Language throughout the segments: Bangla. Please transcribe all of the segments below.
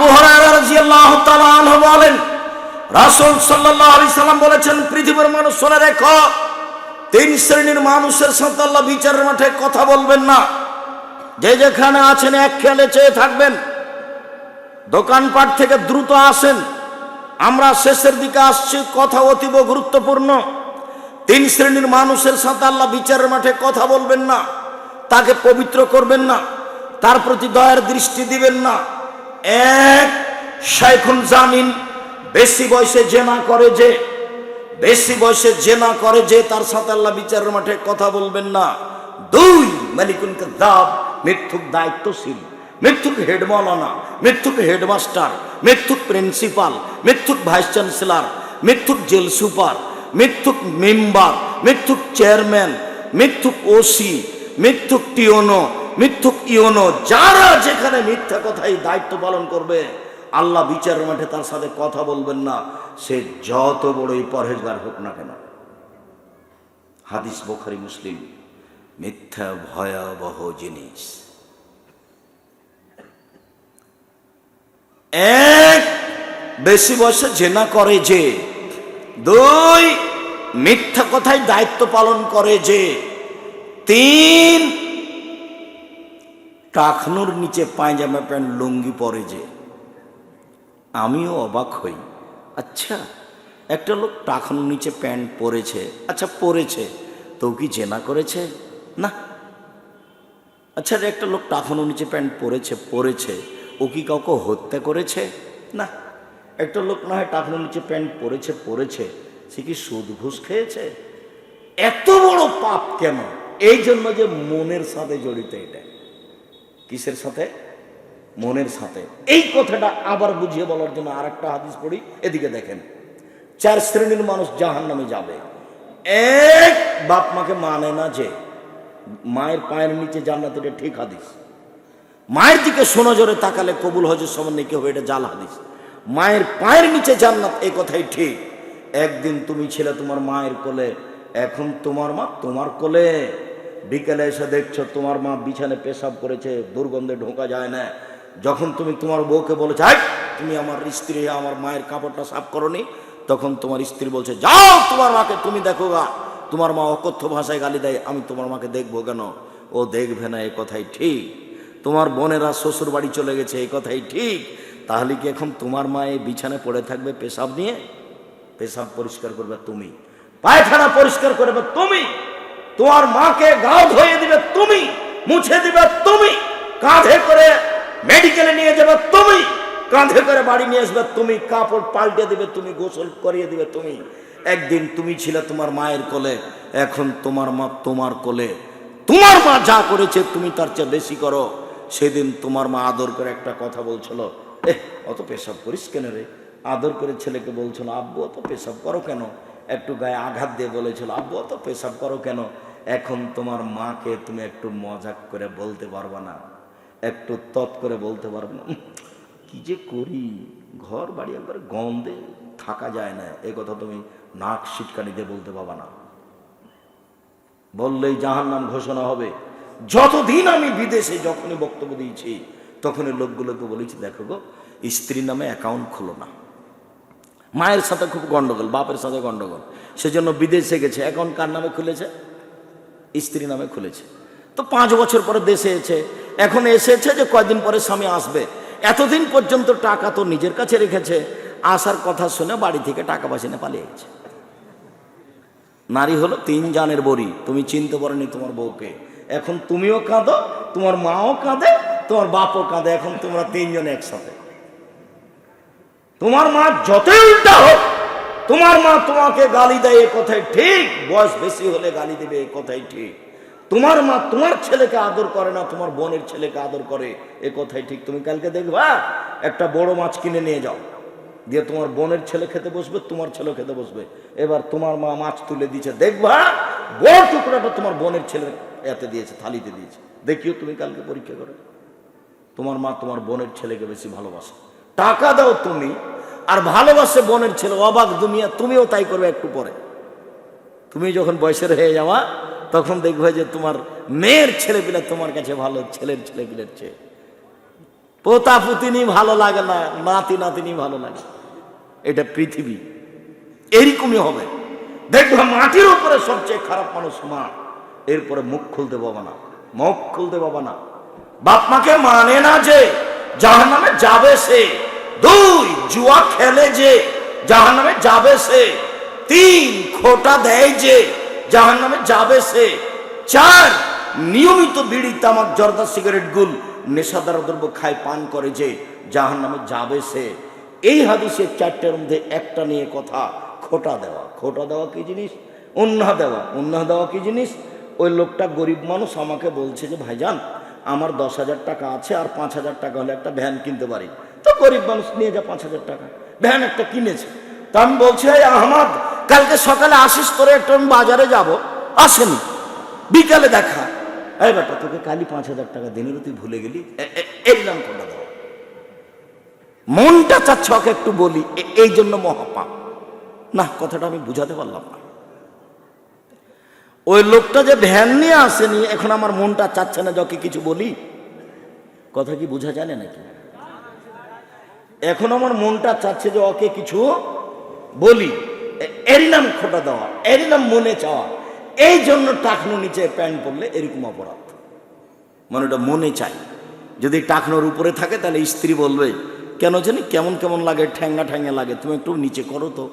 আবু হুরায়রা রাদিয়াল্লাহু তাআলা আনহু বলেন, রাসূল সাল্লাল্লাহু আলাইহি সাল্লাম বলেছেন, পৃথিবীর মানুষ শুনে রেখো, তিন শ্রেণীর মানুষের সাথে আল্লাহ বিচারের মাঠে কথা বলবেন না। যে যেখানে আছেন এক খেয়ালে চেয়ে থাকবেন। দোকানপাট থেকে দ্রুত আসেন, আমরা শেষের দিকে আসছি, কথা অতীব গুরুত্বপূর্ণ। তিন শ্রেণীর মানুষের সাথে আল্লাহ বিচারের মাঠে কথা বলবেন না, তাকে পবিত্র করবেন না, তার প্রতি দয়ার দৃষ্টি দিবেন না। এক, শাইখুন জামিন, বেশি বয়সে জেনা করে যে, বেশি বয়সে জেনা করে যে, তার সাথে আল্লাহ বিচারের মাঠে কথা বলবেন না। দুই, মালিকুন কাযাব, মিথ্যুক দায়িত্বশীল, মিথ্যুক হেড মাওলানা, মিথ্যুক হেডমাস্টার, মিথ্যুক প্রিন্সিপাল, মিথ্যুক ভাইস চ্যান্সেলর, মিথ্যুক জেল সুপার, মিথ্যুক মেম্বার, মিথ্যুক চেয়ারম্যান, মিথ্যুক ওসি, মিথ্যুক টিওনো, মিথ্যুক ইওনো, যারা যেখানে মিথ্যা কথাই দায়িত্ব পালন করবে, আল্লাহ বিচারের মাঠে তার সাথে কথা বলবেন না, সে যত বড়ই পরহেজগার হোক না কেন। হাদিস বুখারী মুসলিম। মিথ্যা ভয়াবহ জিনিস। এক, বেশি বয়সে জেনা করে যে। দুই, মিথ্যা কথায় দায়িত্ব পালন করে যে। তিন, টাকনুর নিচে পায়জামা প্যান্ট লুঙ্গি পরে যে। আমিও অবাক হই, আচ্ছা একটা লোক টাকনুর নিচে প্যান্ট পরেছে, আচ্ছা পরেছে তো কি জেনা করেছে? না। আচ্ছা একটা লোক টাকনুর নিচে প্যান্ট পরেছে ও কি কাউকে হত্যা করেছে? না। একটা লোক না হয় টাকনুর নিচে প্যান্ট পরেছে সে কি সুদ ঘুষ খেয়েছে? এত বড় পাপ কেন? এই জন্য যে মনের সাথে জড়িত। এটা কিসের সাথে? মনের সাথে। এই কথাটা আবার বুঝিয়ে বলার জন্য আর একটা হাদিস পড়ি, এদিকে দেখেন। চার শ্রেণীর মানুষ জাহান্নামে যাবে। এক, বাপ মাকে মানে না যে, মায়ের পায়ের নিচে জান্নাত, এটা ঠিক হাদিস। মায়ের দিকে সোনজরে তাকালে কবুল হজের সমান নাকি হবে, এটা জাল হাদিস। মায়ের পায়ের নিচে জান্নাত, এই কথাই ঠিক। একদিন তুমি ছিলে তোমার মায়ের কোলে, এখন তোমার মা তোমার কোলে। বিকেলে এসে দেখছো তোমার মা বিছানে পেশাব করেছে, দুর্গন্ধে ঢোকা যায় না। যখন তুমি তোমার বউকে বলেছো, তুমি আমার স্ত্রী, আমার মায়ের কাপড়টা সাফ করনি, তখন তোমার স্ত্রী বলছে, যাও তোমার মাকে তুমি দেখো গা। তোমার মা অকথ্য ভাষায় গালি দেয়, আমি তোমার মাকে দেখবো কেন? ও দেখবে না, এই কথাই ঠিক। তোমার বোনেরা শ্বশুর বাড়ি চলে গেছে, এই কথাই ঠিক। তাহলে কি এখন তোমার মা এই বিছানে পড়ে থাকবে পেশাব নিয়ে? পেশাব পরিষ্কার করবে তুমি, পায়খানা পরিষ্কার করবে তুমি, তোমার মাকে গাও ধুয়ে দিবে তুমি, মুছে দিবে তুমি, কাঁধে করে মেডিকেলে নিয়ে যাবে তুমি, কাঁধে করে বাড়ি নিয়ে আসবে তুমি, কাপড় পাল্টে দিবে তুমি, গোসল করিয়ে দিবে তুমি। একদিন তুমি ছিলে তোমার মায়ের কোলে, এখন তোমার মা তোমার কোলে। তোমার মা যা করেছে তুমি তার চেয়ে বেশি করো। সেদিন তোমার মা আদর করে একটা কথা বলছিল, অত পেশাব করিস কেন রে? আদর করে ছেলেকে বলছিল, আব্বু অত পেশাব করো কেন? একটু গায়ে আঘাত দিয়ে বলেছিল, আব্বু অত পেশাব করো কেন? এখন তোমার মাকে তুমি একটু মজাক করে বলতে পারবা না, একটু তৎ করে বলতে পারবে না, কি যে করি, ঘর বাড়ি একবার গন্ধে থাকা যায় না, এ কথা তুমি নাক সিটকানি দিয়ে বলতে পারবা না। বললেই জাহান্নাম ঘোষণা হবে। যতদিন আমি বিদেশে যখনই বক্তব্য দিয়েছি, তখনই লোকগুলোকে বলেছি, দেখো গো, স্ত্রীর নামে অ্যাকাউন্ট খোলো না। মায়ের সাথে খুব গন্ডগোল, বাপের সাথে গন্ডগোল, সেজন্য বিদেশে গেছে। অ্যাকাউন্ট কার নামে খুলেছে? স্ত্রী নামে খুলেছে। তো 5 বছর পরে দেশে এসেছে, এখন এসেছে যে কয়দিন পরে স্বামী আসবে, এতদিন পর্যন্ত টাকা তো নিজের কাছে রেখেছে। আসার কথা শুনে বাড়ি থেকে টাকা পয়সা নিয়ে পালিয়ে গেছে। নারী হলো 3 জানের বড়ি, তুমি চিনতে পারোনি তোমার বউকে। এখন তুমিও কাঁদো, তোমার মাও কাঁদে, তোমার বাপও কাঁদে, এখন তোমরা 3 জন একসাথে। তোমার মা যতই উল্টা হোক, তোমার মা তোমাকে গালি দেয়, এ কথাই ঠিক। বয়স বেশি হলে গালি দেবে, এ কথাই ঠিক। তোমার মা তোমার ছেলেকে আদর করে না, তোমার বোনের ছেলেকে আদর করে, এ কথাই ঠিক। তুমি কালকে দেখবা একটা বড় মাছ কিনে নিয়ে যাও, দিয়ে তোমার বোনের ছেলে খেতে বসবে, তোমার ছেলে খেতে বসবে। এবার তোমার মা মাছ তুলে দিয়েছে, দেখবা বড় টুকরাটা তোমার বোনের ছেলে এতে দিয়েছে, থালিতে দিয়েছে। দেখিও তুমি কালকে পরীক্ষা করে, তোমার মা তোমার বোনের ছেলেকে বেশি ভালোবাসে। টাকা দাও তুমি, আর ভালোবাসে বোনের ছেলে, অবাক দুনিয়া। তুমিও তাই করবে একটু পরে। তুমি যখন বয়সের হয়ে যাওয়া, তখন দেখবে যে তোমার মেয়ের ছেলেপিলে তোমার কাছে ভালো ছেলের ছেলেপিলের চেয়ে। পোতা পুতিনি ভালো লাগে না, নাতি নাতিনি ভালো লাগে। এটা পৃথিবী, এরকমই হবে। দেখবে মাটির উপরে সবচেয়ে খারাপ মানুষ মা, এরপরে মুখ খুলতে পাবা না, মুখ খুলতে পাবা না। বাপ মাকে মানে না যে জাহান্নামে যাবে সে। 2 জুয়া খেলে যে জাহান্নামে যাবে সে। 3 খোটা দেয় যে জাহান্নামে যাবে সে। 4 নিয়মিত বিড়ি তামাক জর্দা সিগারেট গুল নেশাদার দ্রব্য খায় পান করে যে জাহান্নামে যাবে সে। এই হাদিসের 4টার মধ্যে একটা নিয়ে কথা, খোটা দেওয়া। খোটা দেওয়া কি জিনিস? উন্না দেওয়া। উন্না দেওয়া কি জিনিস? ওই লোকটা গরিব মানুষ আমাকে বলছে যে ভাইজান আমার 10,000 টাকা আছে, আর 5,000 টাকা হলে একটা ভ্যান কিনতে পারি। তো গরিব মানুষ নিয়ে যা 5,000 টাকা, ভ্যান একটা কিনেছে। তা আমি বলছি এই আহমদ কালকে সকালে আসিস, তোরে একটু আমি বাজারে যাব। আসেনি, বিকালে দেখা। এই বেটা তোকে কালি 5,000 টাকা দিনের তুই ভুলে গেলি, এই নাম খোটা দেওয়া। মনটা চাচ্ছে ওকে একটু বলি, এই জন্য মহাপাপ না। কথাটা আমি বুঝাতে পারলাম না। ওই লোকটা যে ভ্যান নিয়ে আসেনি, এখন আমার মনটা চাচ্ছে না যকে কিছু বলি। কথা কি বুঝা যায় না নাকি? এখন আমার মনটা চাচ্ছে যে ওকে কিছু বলি, এরই নাম খোটা দেওয়া, এরই নাম মনে চাওয়া। এই জন্য টাকনো নিচে প্যান্ট পরলে এরকম অপরাধ। মানে ওটা মনে চাই। যদি টাকনোর উপরে থাকে তাহলে স্ত্রী বলবে কেন জানি কেমন কেমন লাগে, ঠ্যাঙ্গা ঠ্যাঙ্গা লাগে, তুমি একটু নিচে করো তো।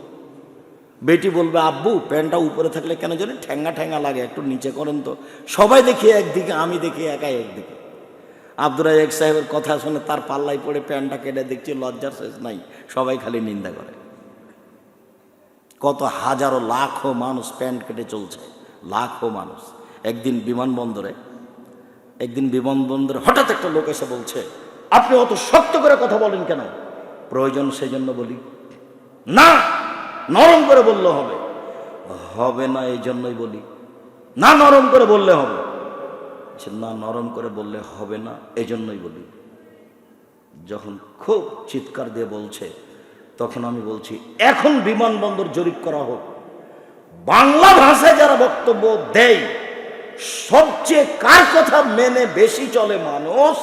বেটি বলবে আব্বু প্যান্টটা উপরে থাকলে কেন জানি ঠ্যাঙ্গা ঠ্যাঙ্গা লাগে, একটু নিচে করেন তো। সবাই দেখি একদিকে, আমি দেখি একাই একদিকে। আব্দুর রাজ্জাক সাহেবের কথা শুনে তার পাল্লায় পড়ে প্যান্টটা কেটে দেখছি লজ্জার শেষ নাই, সবাই খালি নিন্দা করে। কত হাজারো লাখো মানুষ প্যান্ট কেটে চলছে, লাখো মানুষ। একদিন বিমানবন্দরে হঠাৎ একটা লোক এসে বলছে আপনি অত শক্ত করে কথা বলেন কেন? প্রয়োজন সেজন্য বলি। না, নরম করে বললে হবে। হবে না এই জন্যই বলি। না, নরম করে বললে হবে। না, নরম করে বললে হবে না এই জন্যই বলি। যখন খুব চিৎকার দিয়ে বলছে তখন আমি বলছি এখন বিমানবন্দর জরিপ করা হোক, বাংলা ভাষায় যারা বক্তব্য দেয় সবচেয়ে কার কথা মেনে বেশি চলে মানুষ,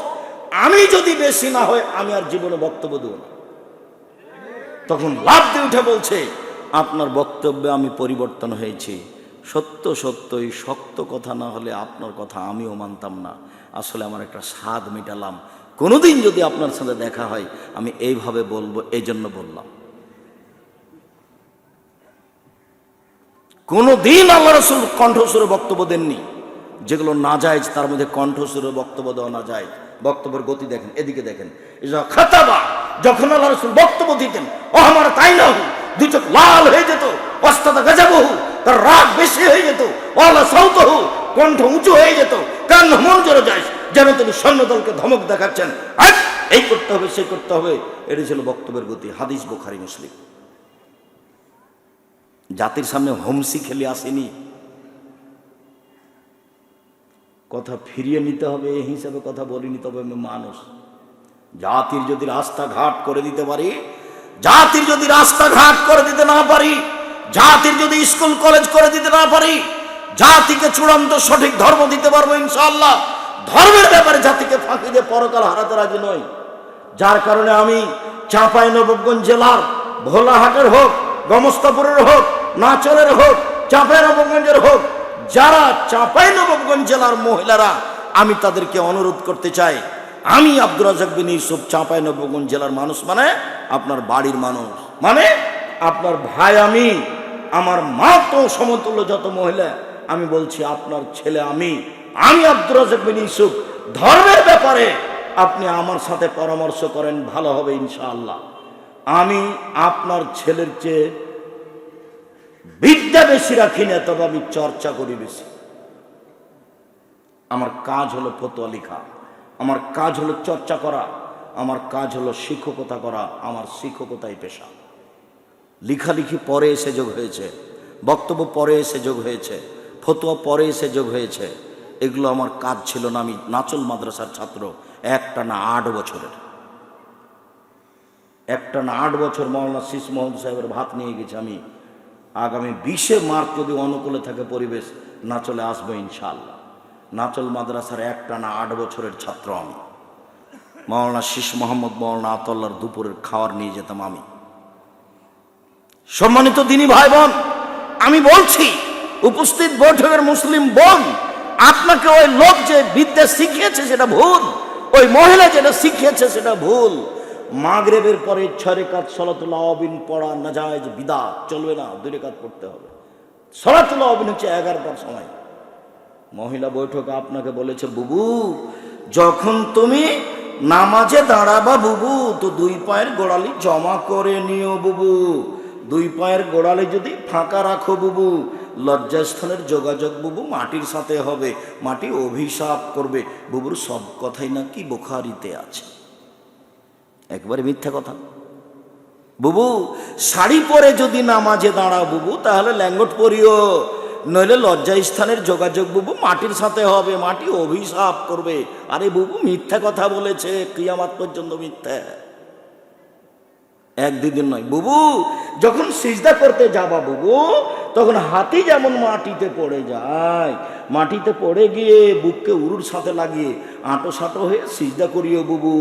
আমি যদি বেশি না হয় আমি আর জীবনে বক্তব্য দেব না। তখন লাফ দিয়ে উঠে বলছে আপনার বক্তব্যে আমি পরিবর্তন হয়েছি। সত্য সত্যই, শক্ত কথা না হলে আপনার কথা আমিও মানতাম না। আসলে আমার একটা স্বাদ মেটালাম, কোনোদিন যদি আপনার সাথে দেখা হয় আমি এইভাবে বলবো, এই জন্য বললাম। কোনোদিন আল্লাহ রাসূল কণ্ঠস্বরে বক্তব্য দেননি। যেগুলো নাজায়েজ তার মধ্যে কণ্ঠস্বরে বক্তব্য দেওয়া নাজায়েজ। বক্তব্যের গতি দেখেন, এদিকে দেখেন। খাতাবা, যখন আল্লাহ রাসূল বক্তব্য দিতেন ও আমার তাই না, 2 চোখ লাল হয়ে যেত। ওয়াস্তাদা গাজাবহু, তার রাগ বেশি হয়ে যেত। ওয়ালা সাউতহু, কণ্ঠ উঁচু হয়ে যেত। কান মনজরে যায়, যেন তিনি সৈন্যদলকে ধমক দেখাচ্ছেন, এই করতে হবে সেই করতে হবে। এটা ছিল বক্তব্যের গতি। হাদিস বুখারী মুসলিম। জাতির সামনে হোমসি খেলে আসেনি, কথা ফিরিয়ে নিতে হবে এই হিসাবে কথা বলিনি। তবে আমি মানুষ, জাতির যদি রাস্তাঘাট করে দিতে পারি, জাতির যদি রাস্তাঘাট করে দিতে না পারি, জাতির যদি স্কুল কলেজ করে দিতে না পারি, জাতিকে চূড়ান্ত সঠিক ধর্ম দিতে পারবো ইনশাআল্লাহ। ধর্মের ব্যাপারে জাতিকে ফাঁকি দিয়ে পরকাল হারাতে রাজি নই। যার কারণে আমি চাঁপাইনবাবগঞ্জ জেলার ভোলাহাটের হোক, গমস্তাপুরের হোক, নাচরের হোক, চাঁপাইনবাবগঞ্জের হোক, যারা চাঁপাইনবাবগঞ্জ জেলার মহিলারা, আমি তাদেরকে অনুরোধ করতে চাই, আমি আব্দুর রাজ্জাক বিন ইউসুফ চাঁপাইনবাবগঞ্জ জেলার মানুষ, মানে আপনার বাড়ির মানুষ, মানে আপনার ভাই, আমি আমার মা তো সমতুল্য যত মহিলা, আমি বলছি আপনার ছেলে আমি আব্দুর রাজ্জাক বিন ইউসুফ, ধর্মের ব্যাপারে আপনি আমার সাথে পরামর্শ করেন, ভালো হবে ইনশাআল্লাহ। আমি আপনার ছেলের চেয়ে বিদ্যা বেশি রাখি না, তবে আমি চর্চা করি বেশি। আমার কাজ হলো ফতোয়া লেখা, আমার কাজ হলো চর্চা করা, আমার কাজ হলো শিক্ষকতা করা। আমার শিক্ষকতাই পেশা। লেখালেখি পরে এসে যোগ হয়েছে, বক্তব্য পরে এসে যোগ হয়েছে, ফতোয়া পরে এসে যোগ হয়েছে। এগুলো আমার কাজ ছিল না। আমি নাচল মাদ্রাসার ছাত্র, একটানা 8 বছরের, একটানা 8 বছর মৌলানা শীষ মোহাম্মদ সাহেবের ভাত নিয়ে গেছি আমি। আগামী 20শে মার্চ যদি অনুকূলে থাকে পরিবেশ, নাচলে আসবো ইনশাআল্লাহ। নাচল মাদ্রাসার একটানা 8 বছরের ছাত্র আমি। মাওলানা শীষ মোহাম্মদ মাওলানা আতাউল্লাহর দুপুরের খাবার নিয়ে যেতাম আমি। সম্মানিত দিনী ভাই বোন, আমি বলছি উপস্থিত বৈঠকের মুসলিম বোন, আপনাকে ওই লোক যে বিদ্যা শিখিয়েছে সেটা ভুল, ওই মহিলা যেটা শিখিয়েছে সেটা ভুল। মাগরিবের পরে 6 রাকাত সালাতুল আওয়াবিন পড়া নাজায়েজ বিদআত, চলবে না, 2 রাকাত পড়তে হবে। সালাতুল আওয়াবিন হচ্ছে 11টার সময়। মহিলা বৈঠকে আপনাকে বলেছে, বুবু যখন তুমি নামাজে দাঁড়াবা বুবু, তো 2 পায়ের গোড়ালি জমা করে নিও বুবু, 2 পায়ের গোড়ালি যদি ফাঁকা রাখো বুবু, লজ্জাস্থানের যোগাযোগ বুবু মাটির সাথে হবে, মাটি অভিশাপ করবে। বুবুর সব কথাই নাকি বুখারীতে আছে, একবারে মিথ্যা কথা। বুবু শাড়ি পরে যদি নামাজে দাঁড়াও বুবু, তাহলে ল্যাঙ্গট পরিও, নইলে লজ্জাস্থানের যোগাযোগ বুবু মাটির সাথে হবে, মাটি অভিশাপ করবে। আরে বুবু মিথ্যা কথা বলেছে, কিয়ামত পর্যন্ত মিথ্যা, 1-2 দিন নয়। বুবু যখন সিজদা করতে যাবা বুবু, তখন হাতি যেমন মাটিতে পড়ে যায়, মাটিতে পড়ে গিয়ে বুককে উরুর সাথে লাগিয়ে আঁটো সাঁটো হয়ে সিজদা করিও বুবু।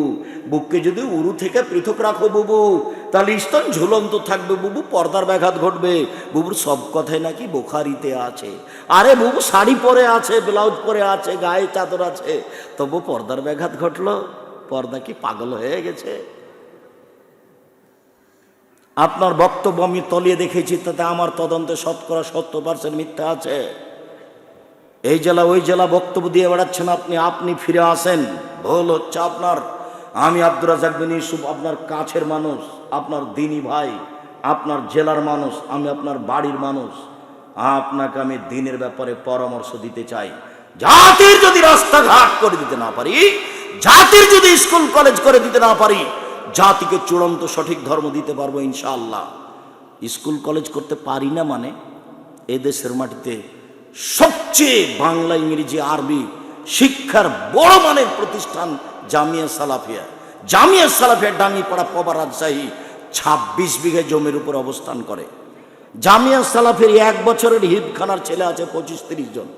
বুককে যদি উরু থেকে পৃথক রাখো বুবু, তাহলে স্তন ঝুলন্ত থাকবে বুবু, পর্দার ব্যাঘাত ঘটবে। বুবুর সব কথাই নাকি বুখারীতে আছে। আরে বুবু শাড়ি পরে আছে, ব্লাউজ পরে আছে, গায়ে চাদর আছে, তবু পর্দার ব্যাঘাত ঘটলো, পর্দা কি পাগল হয়ে গেছে? আপনার বক্তব্য আমি তলিয়ে দেখেছি, তাতে আমার তদন্তে 70% মিথ্যা আছে। এই জেলা ওই জেলা বক্তব্য দিয়ে বেড়াচ্ছেন আপনি ফিরে আসেন, ভুল হচ্ছে আপনার। আমি আব্দুর রাজ্জাক বিন ইউসুফ আপনার কাছের মানুষ, আপনার দিনী ভাই, আপনার জেলার মানুষ, আমি আপনার বাড়ির মানুষ। আপনাকে আমি দিনের ব্যাপারে পরামর্শ দিতে চাই। জাতির যদি রাস্তাঘাট করে দিতে না পারি, জাতির যদি স্কুল কলেজ করে দিতে না পারি, জাতিকে চূড়ান্ত সঠিক ধর্ম দিতে পারবো ইনশাআল্লাহ। স্কুল কলেজ করতে পারি না মানে, এদেশের মাটিতে সবচেয়ে বাংলা ইংরেজি আরবি শিক্ষার বড় মানের প্রতিষ্ঠান জামিয়া সালাফিয়া। জামিয়া সালাফিয়া ডাঙ্গিপাড়া পবা রাজশাহী 26 বিঘা জমির উপর অবস্থান করে। জামিয়া সালাফের 1 বছরের হিফখানার ছেলে আছে 25-30 জন।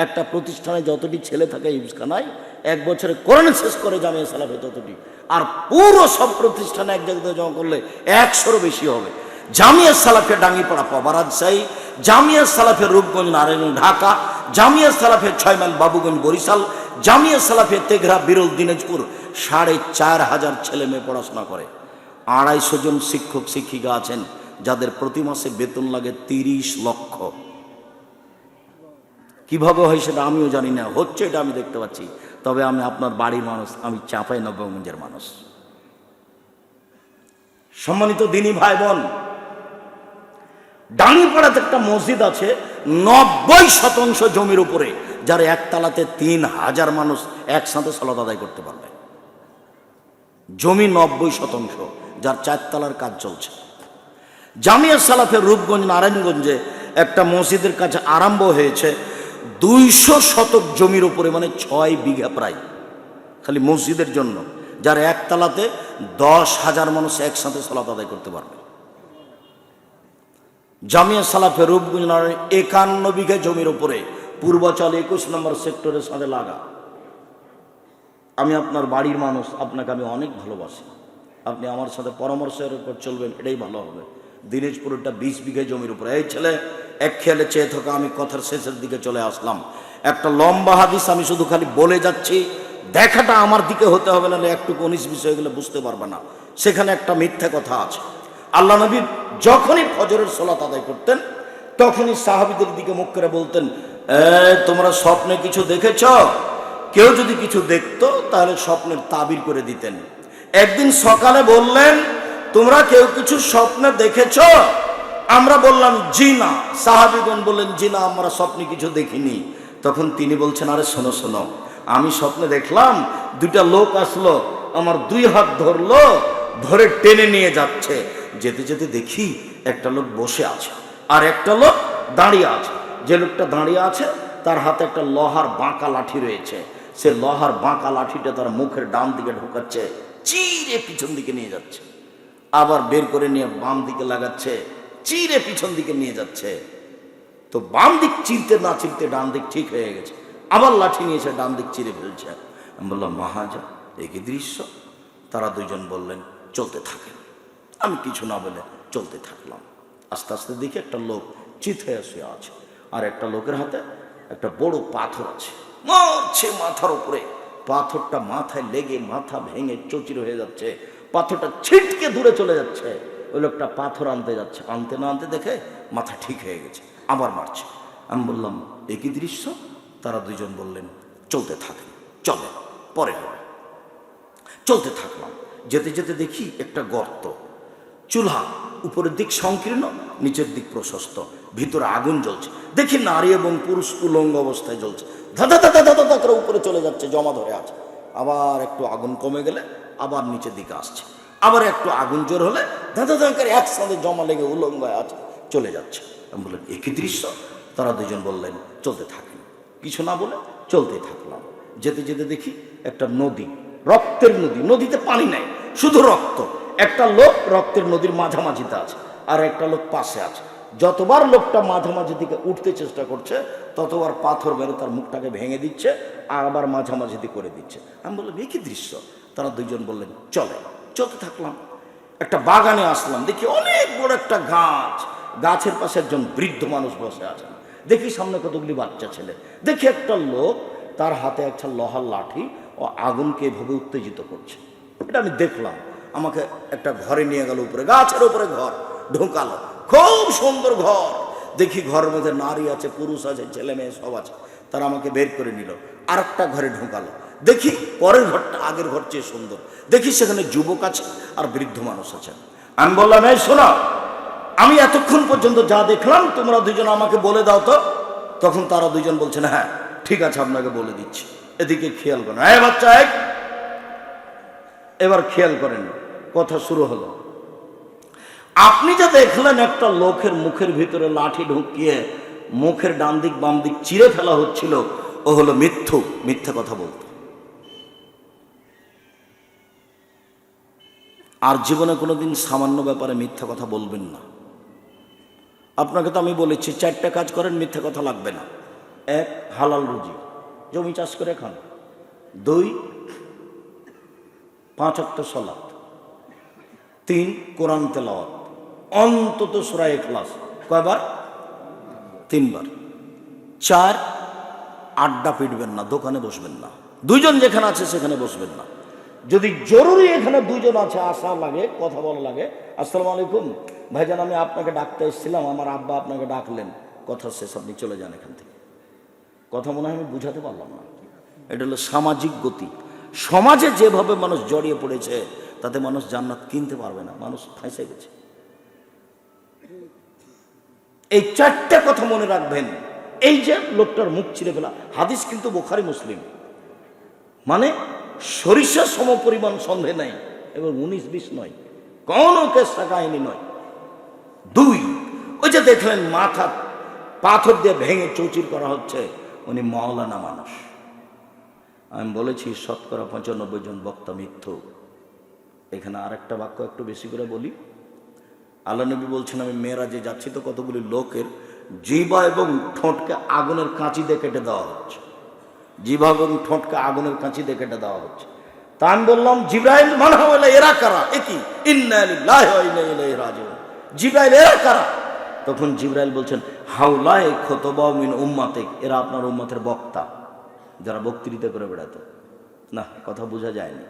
একটা প্রতিষ্ঠানে যতটি ছেলে থাকে হিফখানায় 1 বছরে কোরআন শেষ করে জামিয়া সালাফে ততটি, আর পুরো সব প্রতিষ্ঠানে এক জায়গায় জমা করলে 100-এরও বেশি হবে। জামিয়া সালাফিয়া ডাঙ্গিপাড়া পবা রাজশাহী, জামিয়া সালাফিয়া রূপগঞ্জ নারায়ণগঞ্জ ঢাকা, জামিয়া সালাফিয়া 6 মাইল বাবুগঞ্জ বরিশাল, জামিয়া সালাফিয়া তেঘরা বিরল দিনাজপুর। 4,500 ছেলে মেয়ে পড়াশোনা করে। 250 জন শিক্ষক শিক্ষিকা আছেন যাদের প্রতি মাসে বেতন লাগে 30 লক্ষ। কিভাবে হয় সেটা আমিও জানি না, হচ্ছে এটা আমি দেখতে পাচ্ছি। তবে আমি আপনার বাড়ির মানুষ, আমি চাঁপাইনবাবগঞ্জের মানুষ। সম্মানিত দিনী ভাই বোন, ডাঙ্গিপাড়াতে একটা মসজিদ আছে 90% জমির উপরে, যার একতলাতে 3000 মানুষ একসাথে সালাত আদায় করতে পারবে। জমি 90%, যার 4 তলার কাজ চলছে। জামিয়া সালাফের রূপগঞ্জ নারায়ণগঞ্জে একটা মসজিদের কাজ আরম্ভ হয়েছে 200 শতক জমির উপরে, মানে 6 বিঘা প্রায়, খালি মসজিদের জন্য, যার একতলাতে 10,000 মানুষ একসাথে সালাত আদায় করতে পারবে। জামিয়া সালাফের রূপগঞ্জ নারায়ণ 51 বিঘা জমির উপরে, পূর্বাচল 21 নম্বর সেক্টরের সাথে লাগা। আমি আপনার বাড়ির মানুষ, আপনাকে আমি অনেক ভালোবাসি। আপনি আমার সাথে পরামর্শের উপর চলবেন, এটাই ভালো হবে। দিনাজপুরটা 20 বিঘা জমির উপরে। এই ছেলে এক খেয়ালে চেয়ে থাকা, আমি কথার শেষের দিকে চলে আসলাম। একটা লম্বা হাদিস আমি শুধু খালি বলে যাচ্ছি, দেখাটা আমার দিকে হতে হবে, না একটু 19-20 হয়ে গেলে বুঝতে পারবে না। সেখানে একটা মিথ্যা কথা আছে। আল্লাহ নবী যখনই ফজরের সালাত আদায় করতেন, তখনই সাহাবীদের দিকে মুখ করে বলতেন, তোমরা স্বপ্নে কিছু দেখেছ? কেউ যদি কিছু দেখতো তাহলে স্বপ্নের তাবির করে দিতেন। একদিন সকালে বললেন, তোমরা কেউ কিছু স্বপ্নে দেখেছ? আমরা বললাম জি না। সাহাবীগণ বললেন, জি না, আমরা স্বপ্নে কিছু দেখিনি। তখন তিনি বলছেন, আরে শোনো শোনো, আমি স্বপ্নে দেখলাম 2টা লোক আসলো, আমার 2 হাত ধরলো, ধরে টেনে নিয়ে যাচ্ছে। যেতে যেতে দেখি একটা লোক বসে আছে আর একটা লোক দাঁড়িয়ে আছে। যে লোকটা দাঁড়িয়ে আছে তার হাতে একটা লোহার বাঁকা লাঠি রয়েছে। সে লোহার বাঁকা লাঠিটা তার মুখের ডান দিকে ঢোকাচ্ছে, চিরে পিছন দিকে নিয়ে যাচ্ছে, আবার বের করে নিয়ে বাম দিকে লাগাচ্ছে, চিরে পিছন দিকে নিয়ে যাচ্ছে। তো বাম দিক চিরতে না চিরতে ডান দিক ঠিক হয়ে গেছে, আবার লাঠি নিয়েছে ডান দিক চিরে ফেলছে। আমি বললাম, মহাজা, একই দৃশ্য। তারা দুইজন বললেন চলতে থাকেন। আমি কিছু না বলে চলতে থাকলাম। আস্তে আস্তে দেখি একটা লোক চিত হয়ে শুয়ে আছে, আর একটা লোকের হাতে একটা বড় পাথর আছে, মারছে মাথার উপরে। পাথরটা মাথায় লেগে মাথা ভেঙে চৌচির হয়ে যাচ্ছে, পাথরটা ছিটকে দূরে চলে যাচ্ছে। ওই লোকটা পাথর আনতে যাচ্ছে, আনতে না আনতে দেখে মাথা ঠিক হয়ে গেছে, আবার মারছে। আমি বললাম একই দৃশ্য। তারা দুইজন বললেন চলতে থাকেন, চলে পরে হবে। চলতে থাকলাম, যেতে যেতে দেখি একটা গর্ত, চুলহা, উপরের দিক সংকীর্ণ, নিচের দিক প্রশস্ত, ভিতরে আগুন জ্বলছে। দেখি নারী এবং পুরুষ উলঙ্গ অবস্থায় জ্বলছে, ধাঁধা ধাঁধা ধাঁধা ধাঁ করে উপরে চলে যাচ্ছে, জমা ধরে আছে। আবার একটু আগুন কমে গেলে আবার নিচের দিকে আসছে, আবার একটু আগুন জোর হলে ধাঁধা ধাঁ করে একসাথে জমা লেগে উলঙ্গ আছে, চলে যাচ্ছে। আমি বললেন একই দৃশ্য। তারা দুজন বললেন চলতে থাকেন। কিছু না বলে চলতে থাকলাম। যেতে যেতে দেখি একটা নদী, রক্তের নদী, নদীতে পানি নাই, শুধু রক্ত। একটা লোক রক্তের নদীর মাঝামাঝিতে আছে, আর একটা লোক পাশে আছে। যতবার লোকটা মাঝামাঝি দিকে উঠতে চেষ্টা করছে, ততবার পাথর মেরে তার মুখটাকে ভেঙে দিচ্ছে, আর আবার মাঝামাঝি দিয়ে করে দিচ্ছে। আমি বললাম এই কি দৃশ্য। তারা দুইজন বললেন চলে। চলতে থাকলাম, একটা বাগানে আসলাম, দেখি অনেক বড় একটা গাছ, গাছের পাশে একজন বৃদ্ধ মানুষ বসে আছেন। দেখি সামনে কতগুলি বাচ্চা ছেলে। দেখি একটা লোক, তার হাতে একটা লোহার লাঠি ও আগুনকে এভাবে উত্তেজিত করছে। এটা আমি দেখলাম। আমাকে একটা ঘরে নিয়ে গেল, উপরে গাছের উপরে ঘর ঢোকালো, খুব সুন্দর ঘর। দেখি ঘরের মধ্যে নারী আছে, পুরুষ আছে, ছেলে মেয়ে সব আছে। তারা আমাকে বের করে নিল, আর একটা ঘরে ঢোকালো। দেখি পরের ঘরটা আগের ঘর চেয়ে সুন্দর। দেখি সেখানে যুবক আছে আর বৃদ্ধ মানুষ আছে। আমি বললাম এই শোনো, আমি এতক্ষণ পর্যন্ত যা দেখলাম তোমরা দুজন আমাকে বলে দাও তো। তখন তারা দুজন বলছেন হ্যাঁ ঠিক আছে, আপনাকে বলে দিচ্ছি। এদিকে খেয়াল করেন, হ্যাঁ বাচ্চা, এবার খেয়াল করেন, কথা শুরু হলো। আপনি যা দেখলেন একটা লোকের মুখের ভিতরে লাঠি ঢুকিয়ে মুখের ডান দিক বাম দিক চিরে ফেলা হচ্ছিল, ও হলো মিথ্যুক, মিথ্যা কথা বলতো। আর জীবনে কোনোদিন সামান্য ব্যাপারে মিথ্যা কথা বলবেন না। আপনাকে তো আমি বলেছি 4টা কাজ করেন, মিথ্যা কথা লাগবে না। 1, হালাল রুজি, জমি চাষ করে খান। 2, 5 ওয়াক্ত সালাত। 3, কোরআন তেলাওয়াত, অন্তত সূরা ইখলাস। কয়বার? 3 বার। 4, আড্ডা পিটবেন না, দোকানে বসবেন না। দুইজন যেখানে আছে সেখানে বসবেন না। যদি জরুরি এখানে দুইজন আছে, আসা লাগে, কথা বলা লাগে, আসসালামু আলাইকুম ভাইজান, আমি আপনাকে ডাকতে এসেছিলাম, আমার আব্বা আপনাকে ডাকলেন, কথা শেষ, আপনি চলে যান এখান থেকে। কথা মনে হয় আমি বুঝাতে পারলাম না। এটা হলো সামাজিক গতি। সমাজে যেভাবে মানুষ জড়িয়ে পড়েছে, তাতে মানুষ জান্নাত কিনতে পারবে না, মানুষ ফাঁসে গেছে। এই 4টা কথা মনে রাখবেন। এই যে লোকটার মুখ ছিঁড়ে ফেলা, হাদিস কিন্তু বুখারী মুসলিম, মানে সরিষা সম পরিমাণ সন্দেহ নাই, এবং 19-20 নয়, কোনো কেসটা কাহিনী নয়। 2, ওই যে দেখলেন মাথা পাথর দিয়ে ভেঙে চৌচির করা হচ্ছে, উনি মাওলানা মানুষ। আমি বলেছি 95% জন বক্তা মিথ্যু। এখানে আরেকটা বাক্য একটু বেশি করে বলি। আল্লাহ নবী বলছেন আমি মেরাজে যাচ্ছি, তো কতগুলি লোকের জিহ্বা এবং ঠোঁটকে আগুনের কাঁচি দিয়ে কেটে দেওয়া হচ্ছে, জিহ্বা এবং ঠোঁটকে আগুনের কাঁচি দিয়ে কেটে দেওয়া হচ্ছে। তা আমি বললাম জিবরাইল মানা হইলে এরা কারা, একই ইন্না লিল্লাহি ওয়া ইন্না ইলাইহি রাজিউন, জিবরাইল এরা কারা? তখন জিবরাইল বলছেন হাউলাই খুতবা মিন উম্মাতিক, এরা আপনার উম্মতের বক্তা, যারা বক্তৃতা করে বেড়াতো। না, কথা বোঝা যায়নি।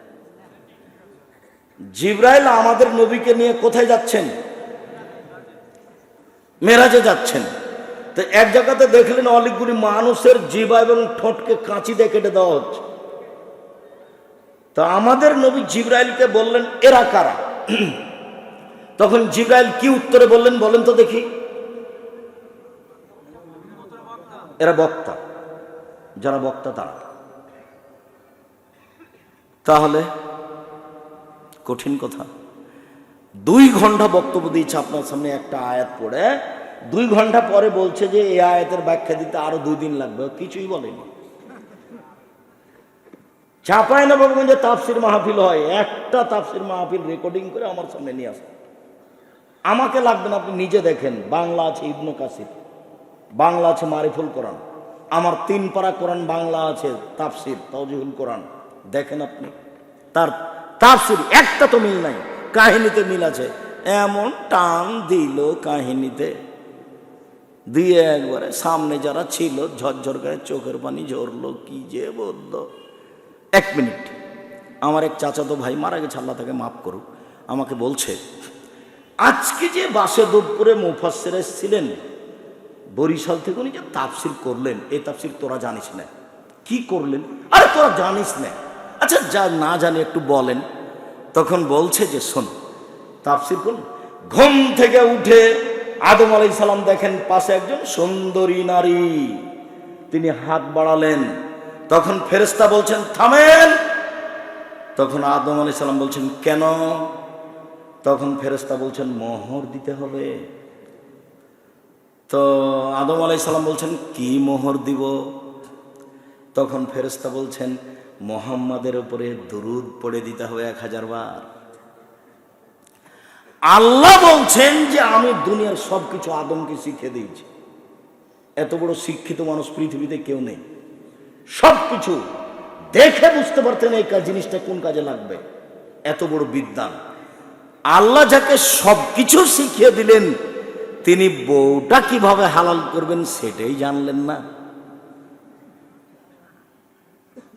জিবরাইল আমাদের নবীকে নিয়ে কোথায় যাচ্ছেন? মেরাজে যাচ্ছেন। তো এক জায়গাতে দেখলেন অনেকগুলি মানুষের জিহ্বা এবং ঠোঁটকে কাঁচি দিয়ে কেটে দেওয়া হচ্ছে। তো আমাদের নবী জিবরাইলকে বললেন এরা কারা? তখন জিবরাইল কি উত্তরে বললেন বলেন তো দেখি? এরা বক্তা, যারা বক্তা তারা। তাহলে কঠিন কথা। 2 ঘন্টা বক্তব্য দিয়েছে আপনার সামনে একটা আয়াত পড়ে, 2 ঘন্টা পরে বলছে যে এই আয়াতের ব্যাখ্যা দিতে আরো 2 দিন লাগবে, কিছুই বলেনি। চাঁপাইনবাবগঞ্জে তাফসির মাহফিল হয়, একটা তাফসির মাহফিল রেকর্ডিং করে আমার সামনে নিয়ে আসেন। আমাকে লাগবে না, আপনি নিজে দেখেন। বাংলা আছে ইবনে কাসির, বাংলা আছে মারিফুল কোরআন, আমার 3 পারা কোরআন বাংলা আছে, তাফসির তাওজিহুল কোরআন, দেখেন আপনি। তার তাফসীর একটা তো মিল নাই, কাহিনীতে মিল আছে। এমন টান দিল কাহিনীতে, দিয়ে একবারে সামনে যারা ছিল ঝরঝর করে চোখের পানি ঝরলো। কি যে বলল! 1 মিনিট, আমার এক চাচাতো ভাই মারা গেছে, আল্লাহ তাকে মাফ করুক, আমাকে বলছে, আজকে যে বাসেদবপুরে মুফাসসির এসেছিলেন বরিশাল থেকে, উনি যে তাফসীর করলেন, এই তাফসীর তোরা জানিস না? কি করলেন? আরে তোরা জানিস না? আচ্ছা যা না জানি একটু বলেন। তখন বলছে যে শোন, তাফসীর করুন। ঘুম থেকে উঠে আদম আলাইহিস সালাম দেখেন পাশে একজন সুন্দরী নারী, তিনি হাত বাড়ালেন, তখন ফেরেশতা বলছেন থামেন। তখন আদম আলাইহিস সালাম বলছেন কেন? তখন ফেরেশতা বলছেন মোহর দিতে হবে। তো আদম আলাইহিস সালাম বলছেন কি মোহর দিব? তখন ফেরেশতা বলছেন মুহাম্মাদের উপরে দুরূদ পড়ে দিতে হবে 1000 বার। আল্লাহ বলছেন যে আমি দুনিয়ার সবকিছু আদমকে শিখিয়ে দিয়েছি। এত বড় শিক্ষিত মানুষ পৃথিবীতে কেউ নেই। সবকিছু দেখে বুঝতে পারতেন এই জিনিসটা কোন কাজে লাগবে, এত বড় বিদ্বান। আল্লাহ যাকে সবকিছু শিখিয়ে দিলেন, তিনি বউটা কিভাবে হালাল করবেন সেটাই জানলেন না।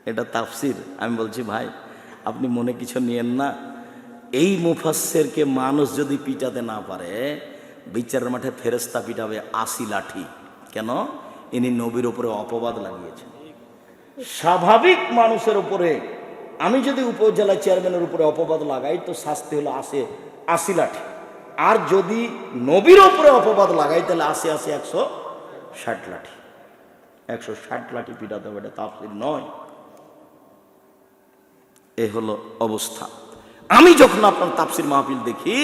এটা তাফসীর। আমি বলছি ভাই আপনি মনে কিছু নিয়েন না, এই মুফাসসিরকে মানুষ যদি পিটাতে না পারে, বিচারের মাঠে ফেরেশতা পিটাবে 80 লাঠি। কেন? ইনি নবীর উপরে অপবাদ লাগিয়েছেন। স্বাভাবিক মানুষের উপরে আমি যদি উপজেলা চেয়ারম্যানের উপরে অপবাদ লাগাই তো শাস্তি হলো 80 লাঠি, আর যদি নবীর উপরে অপবাদ লাগাই তাহলে 80 160 লাঠি। 160 লাঠি পিটাতে হবে, এটা তাফসীর নয়। এ হলো অবস্থা। আমি যখন আপনার তাফসীর মাহফিল দেখি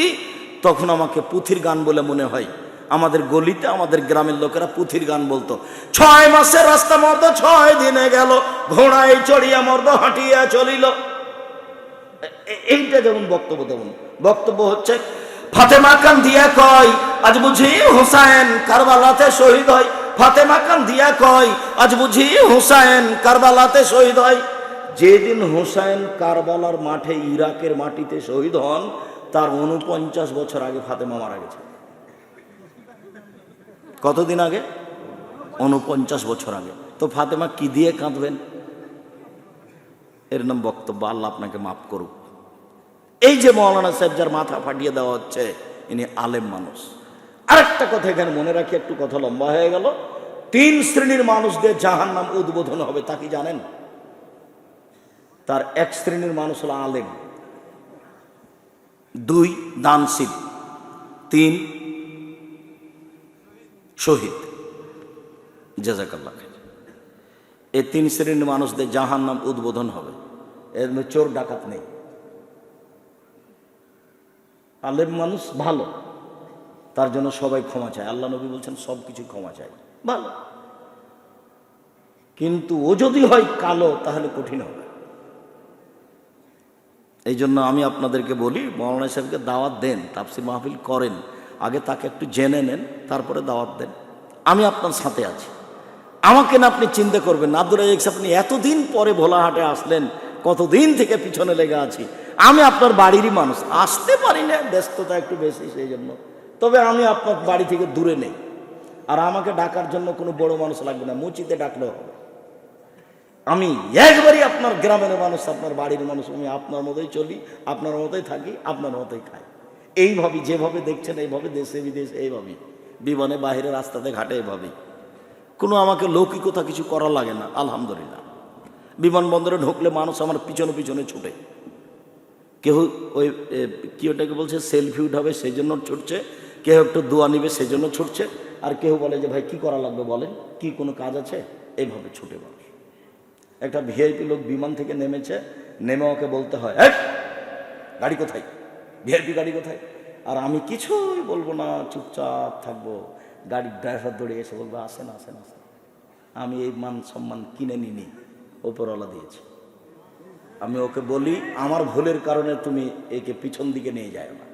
তখন আমাকে পুথির গান বলে মনে হয়। আমাদের গলিতে আমাদের গ্রামের লোকেরা পুথির গান বলতো, 6 মাসের রাস্তা মর্দ 6 দিনে গেল, ঘোড়ায় চড়িয়া মর্দ হাঁটিয়া চলিল। এইটা যেমন বক্তব্য, তেমন বক্তব্য হচ্ছে ফাতেমা কান্দিয়া কয় আজ বুঝি হুসাইন কারবালাতে শহীদ হয়। ফাতেমা কান্দিয়া কয় আজ বুঝি হুসাইন কারবালাতে শহীদ হয়। যেদিন হুসাইন কারবালার মাঠে ইরাকের মাটিতে শহীদ হন তার 49 বছর আগে ফাতেমা মারা গেছে। কতদিন আগে? 49 বছর আগে। তো ফাতেমা কি দিয়ে কাঁদবেন? এর নাম বক্তব্য। আল্লাহ আপনাকে মাফ করুক। এই যে মাওলানা সাহেব যার মাথা ফাটিয়ে দেওয়া হচ্ছে, ইনি আলেম মানুষ। আরেকটা কথা এখানে মনে রাখি, একটু কথা লম্বা হয়ে গেল। 3 শ্রেণীর মানুষদের জাহান্নাম উদ্বোধন হবে, তা কি জানেন? তার 1 শ্রেণীর মানুষ হলো আলেম, 2 দানশীল, 3 শহীদ। জাযাকাল্লাহ খাইর। এই 3 শ্রেণীর মানুষদের জাহান্নাম উদ্বোধন হবে। এর মধ্যে চোর ডাকাত নেই। আলেম মানুষ ভালো, তার জন্য সবাই ক্ষমা চায়। আল্লাহ নবী বলছেন সব কিছু ক্ষমা চায়, ভালো। কিন্তু ও যদি হয় কালো তাহলে কঠিন হবে। এই জন্য আমি আপনাদেরকে বলি, মাওলানা সাহেবকে দাওয়াত দেন, তাফসীর মাহফিল করেন, আগে তাকে একটু জেনে নেন, তারপরে দাওয়াত দেন। আমি আপনার সাথে আছি, আমাকে না আপনি চিন্তা করবেন। আব্দুর রাজ্জাক আপনি এতদিন পরে ভোলাহাটে আসলেন, কতদিন থেকে পিছনে লেগে আছি। আমি আপনার বাড়িরই মানুষ, আসতে পারি না, ব্যস্ততা একটু বেশি সেই জন্য। তবে আমি আপনার বাড়ি থেকে দূরে নেই, আর আমাকে ডাকার জন্য কোনো বড় মানুষ লাগবে না, মুচিতে ডাকলেও হবে। আমি একবারই আপনার গ্রামের মানুষ, আপনার বাড়ির মানুষ। আমি আপনার মতোই চলি, আপনার মতোই থাকি, আপনার মতোই খাই। এইভাবেই যেভাবে দেখছেন এইভাবে দেশে বিদেশে এইভাবেই, বিমানে বাহিরে রাস্তাতে ঘাটে এইভাবেই। কোনো আমাকে লৌকিকতা কিছু করা লাগে না, আলহামদুলিল্লাহ। বিমানবন্দরে ঢুকলে মানুষ আমার পিছনে পিছনে ছুটে। কেউ ওই কি ওটাকে বলছে সেলফি উঠাবে সেই জন্য ছুটছে, কেউ একটু দোয়া নিবে সেই জন্য ছুটছে, আর কেউ বলে যে ভাই কি করা লাগবে বলেন, কি কোনো কাজ আছে, এইভাবে ছুটে মানুষ। একটা ভিআইপি লোক বিমান থেকে নেমেছে, নেমে ওকে বলতে হয় এই গাড়ি কোথায়, ভিআইপি গাড়ি কোথায়? আর আমি কিছুই বলবো না, চুপচাপ থাকবো। গাড়ির ড্রাইভার দৌড়ে এসে বলবো আসেন আসেন আসেন, আমি এই মান সম্মান কিনে নিনি, ওপরওয়ালা দিয়েছে। আমি ওকে বলি আমার ভুলের কারণে তুমি একে পিছন দিকে নিয়ে যায় না,